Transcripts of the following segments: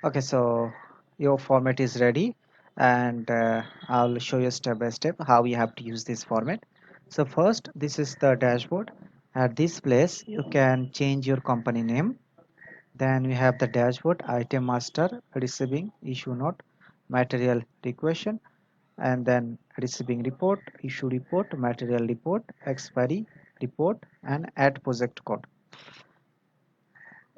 Okay, so your format is ready, and I'll show you step by step how you have to use this format. So first, this is the dashboard. At this place you can change your company name. Then we have the dashboard, item master, receiving, issue note, material requestion, and then receiving report, issue report, material report, expiry report, and add project code.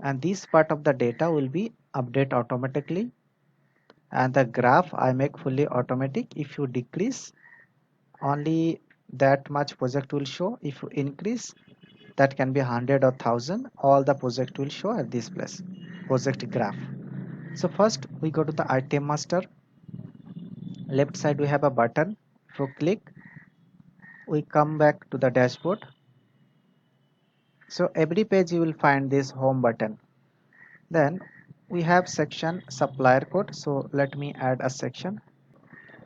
And this part of the data will be update automatically, and the graph I make fully automatic. If you decrease, only that much project will show. If you increase, that can be 100 or 1000, all the project will show at this place, project graph. So first we go to the item master. Left side we have a button. If you click, we come back to the dashboard. So every page you will find this home button. Then we have section supplier code. So let me add a section.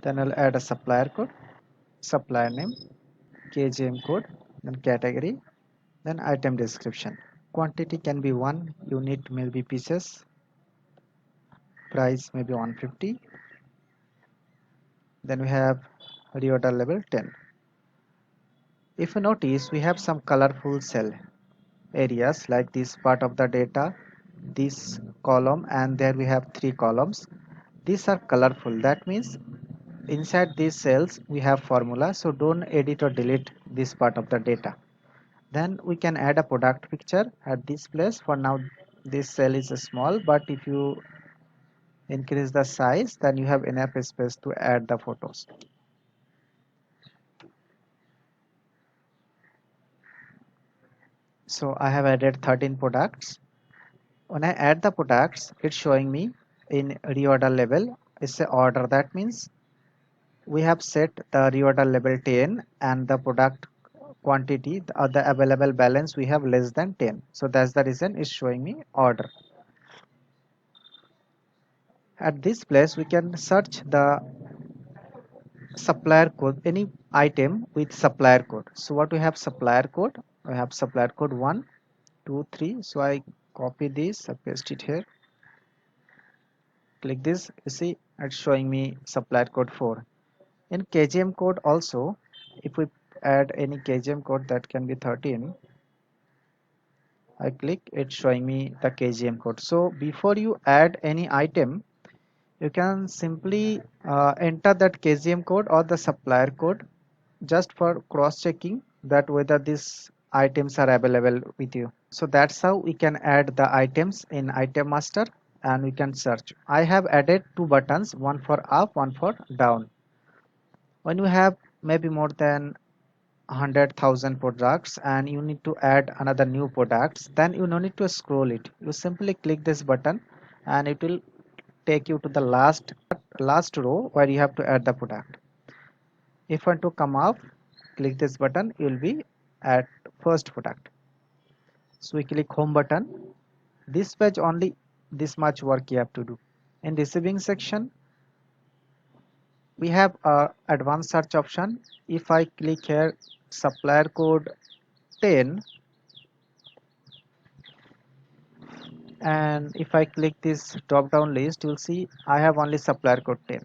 Then I'll add a supplier code, supplier name, KGM code, then category, then item description. Quantity can be 1, unit may be pieces, price may be 150. Then we have reorder level 10. If you notice, we have some colorful cell areas like this part of the data, this column, and there we have 3 columns. These are colorful. That means inside these cells we have formula, so don't edit or delete this part of the data. Then we can add a product picture at this place. For now this cell is small, but if you increase the size, then you have enough space to add the photos. So I have added 13 products. When I add the products, it's showing me in reorder level. It's a order. That means we have set the reorder level 10 and the product quantity, the available balance we have less than 10. So that's the reason it's showing me order. At this place we can search the supplier code, any item with supplier code. So what we have, supplier code, we have supplier code 1 2 3. So I copy this, I paste it here, click this, you see it's showing me supplier code 4. In KGM code also, if we add any KGM code, that can be 13, I click, it's showing me the KGM code. So before you add any item, you can simply enter that KGM code or the supplier code, just for cross checking that whether these items are available with you. So that's how we can add the items in item master, and we can search. I have added 2 buttons, one for up, one for down. When you have maybe more than 100,000 products and you need to add another new products, then you no need to scroll it. You simply click this button and it will take you to the last row where you have to add the product. If you want to come up, click this button, you will be at first product. So we click home button. This page only this much work you have to do. In receiving section we have a advanced search option. If I click here supplier code 10, and if I click this drop down list, you'll see I have only supplier code 10.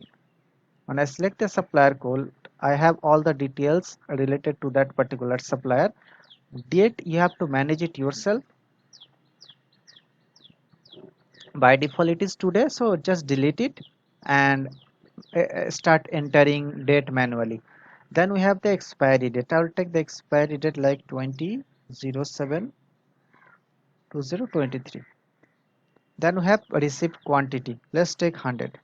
When I select the supplier code, I have all the details related to that particular supplier. Date you have to manage it yourself. By default it is today, so just delete it and start entering date manually. Then we have the expiry date. I will take the expiry date like 20/07/2023. Then we have received quantity. Let's take 100.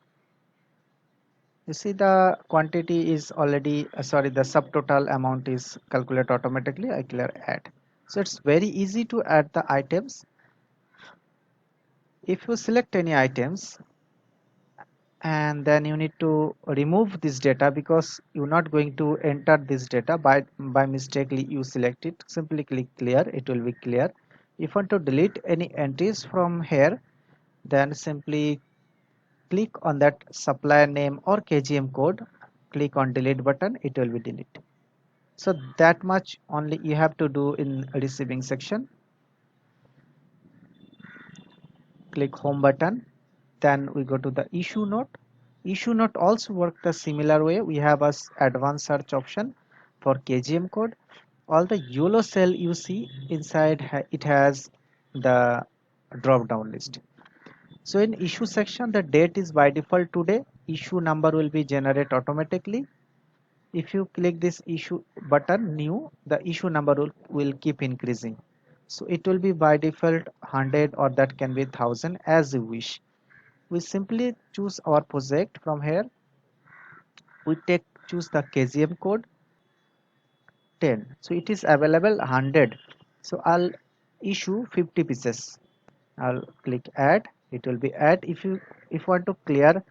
You see the quantity is already sorry, the subtotal amount is calculated automatically. I clear add. So it's very easy to add the items. If you select any items and then you need to remove this data because you're not going to enter this data by mistakenly you select it, simply click clear, it will be clear. If you want to delete any entries from here, then simply click on that supplier name or KGM code, click on delete button, it will be deleted. So that much only you have to do in receiving section. Click home button, then we go to the issue note. Issue note also work the similar way. We have a advanced search option for KGM code. All the yellow cell you see inside it has the drop down list. So in issue section, the date is by default today. Issue number will be generated automatically. If you click this issue button new, the issue number will keep increasing. So it will be by default 100 or that can be 1000 as you wish. We simply choose our project from here. We choose the KGM code 10. So it is available 100. So I'll issue 50 pieces. I'll click add. It will be add. If you want to clear,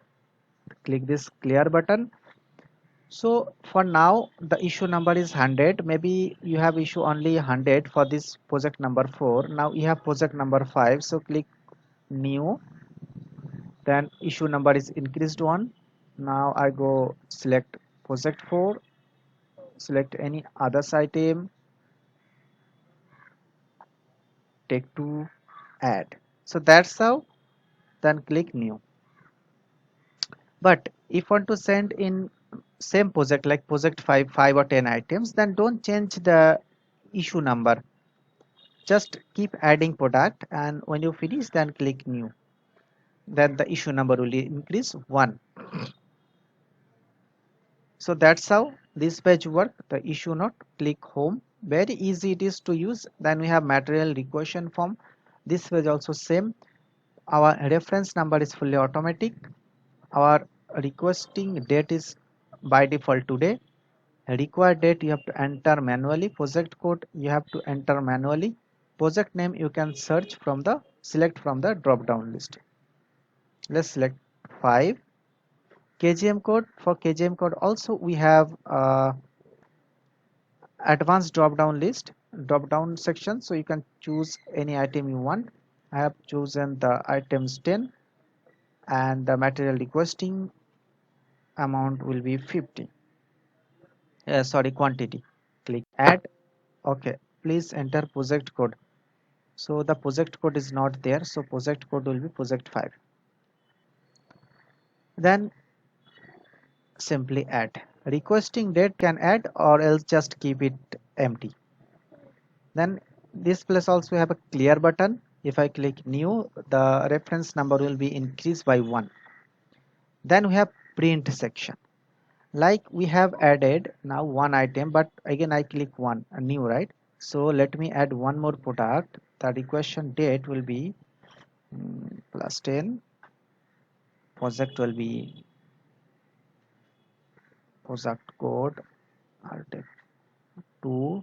click this clear button. So for now the issue number is 100. Maybe you have issue only 100 for this project number 4. Now you have project number 5. So click new. Then issue number is increased 1. Now I go select project 4. Select any others item. Take to add. So that's how. Then click new. But if want to send in same project like project 5 or 10 items, then don't change the issue number. Just keep adding product, and when you finish then click new. Then the issue number will increase 1. So that's how this page work. The issue note, click home. Very easy it is to use. Then we have material requestion form. This page also same. Our reference number is fully automatic. Our requesting date is by default today. Required date you have to enter manually. Project code you have to enter manually. Project name you can search from the select from the drop down list. Let's select 5. KGM code. For KGM code also we have advanced drop down list, drop down section, so you can choose any item you want. I have chosen the items 10 and the material requesting amount will be 50. Sorry, quantity. Click add. Okay, please enter project code. So the project code is not there, so project code will be project 5. Then simply add. Requesting date can add or else just keep it empty. Then this place also have a clear button. If I click new, the reference number will be increased by 1. Then we have print section. Like we have added now one item, but again I click one, a new, right? So let me add one more product. The requestion date will be plus 10. Project will be project code. I'll take 2.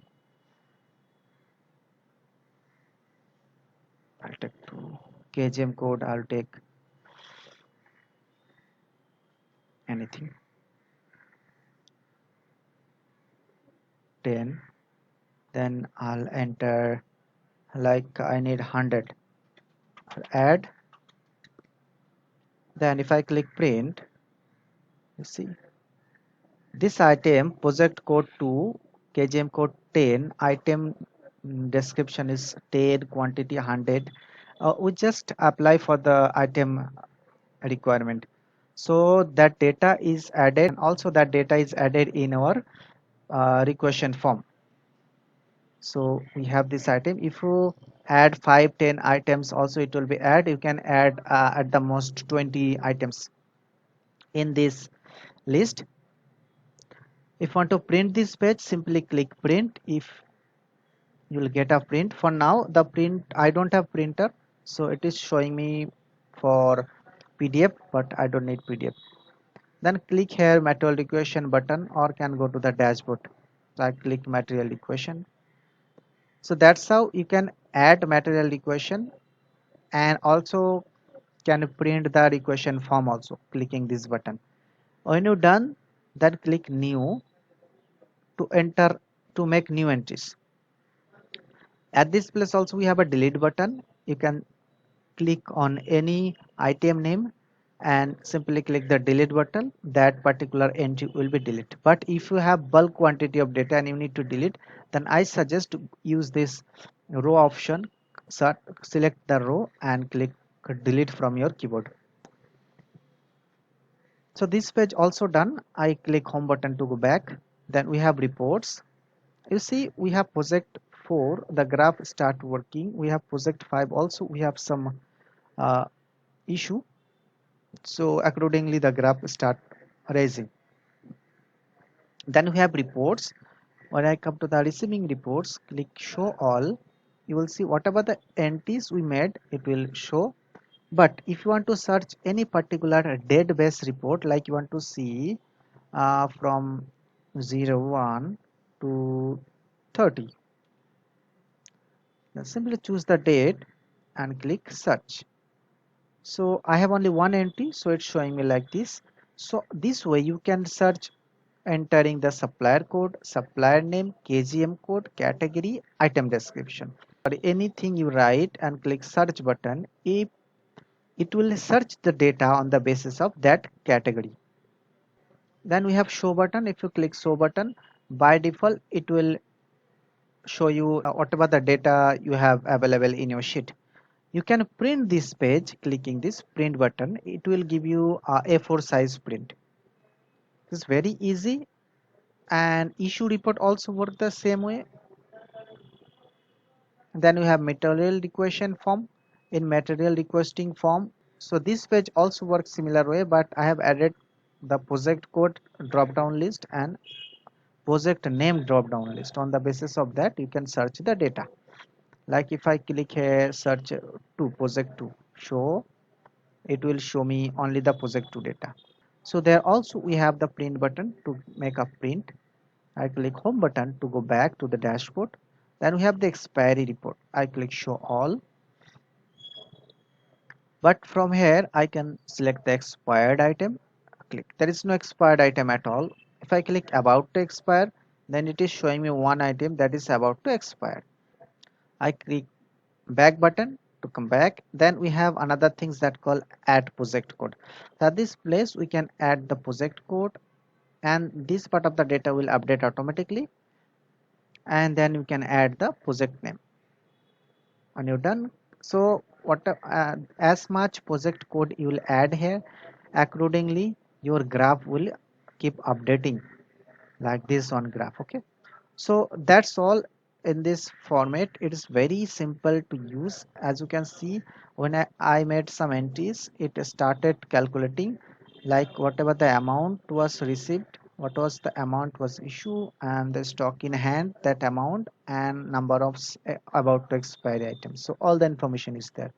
I'll take 2. KGM code. I'll take anything. 10. Then I'll enter like I need 100. I'll add. Then if I click print, you see this item project code 2, KGM code 10, item description is 10, quantity 100. We just apply for the item requirement. So that data is added, and also that data is added in our requestion form. So we have this item. If you add 5-10 items also it will be add. You can add at the most 20 items in this list. If you want to print this page, simply click print. If you will get a print. For now the print, I don't have printer, so it is showing me for PDF, but I don't need PDF. Then click here material equation button, or can go to the dashboard. So I click material equation. So that's how you can add material equation, and also can print the equation form also clicking this button. When you're done, then click new to enter, to make new entries. At this place also we have a delete button. You can click on any item name and simply click the delete button. That particular entry will be deleted. But if you have bulk quantity of data and you need to delete, then I suggest to use this row option. So select the row and click delete from your keyboard. So this page also done. I click home button to go back. Then we have reports. You see we have project 4, the graph start working. We have project 5 also, we have some uh, issue. So accordingly the graph start raising. Then we have reports. When I come to the receiving reports, click show all. You will see whatever the entries we made, it will show. But if you want to search any particular date based report, like you want to see from 01 to 30, then simply choose the date and click search. So I have only one entry, so it's showing me like this. So this way you can search entering the supplier code, supplier name, KGM code, category, item description, or anything you write and click search button. If it will search the data on the basis of that category. Then we have show button. If you click show button, by default it will show you whatever the data you have available in your sheet. You can print this page clicking this print button. It will give you a A4 size print. It's very easy, and issue report also work the same way. Then we have material requestion form. In material requesting form, so this page also works similar way, but I have added the project code drop down list and project name drop down list. On the basis of that you can search the data. Like if I click here search to project 2 show, it will show me only the project 2 data. So there also we have the print button to make a print. I click home button to go back to the dashboard. Then we have the expiry report. I click show all. But from here I can select the expired item. Click. There is no expired item at all. If I click about to expire, then it is showing me one item that is about to expire. I click back button to come back. Then we have another things that call add project code. At this place we can add the project code, and this part of the data will update automatically, and then you can add the project name when you're done. So what as much project code you will add here, accordingly your graph will keep updating like this on graph. Okay, so that's all in this format. It is very simple to use. As you can see, when I made some entries, it started calculating like whatever the amount was received, what was the amount was issued, and the stock in hand, that amount, and number of about to expiry items. So all the information is there.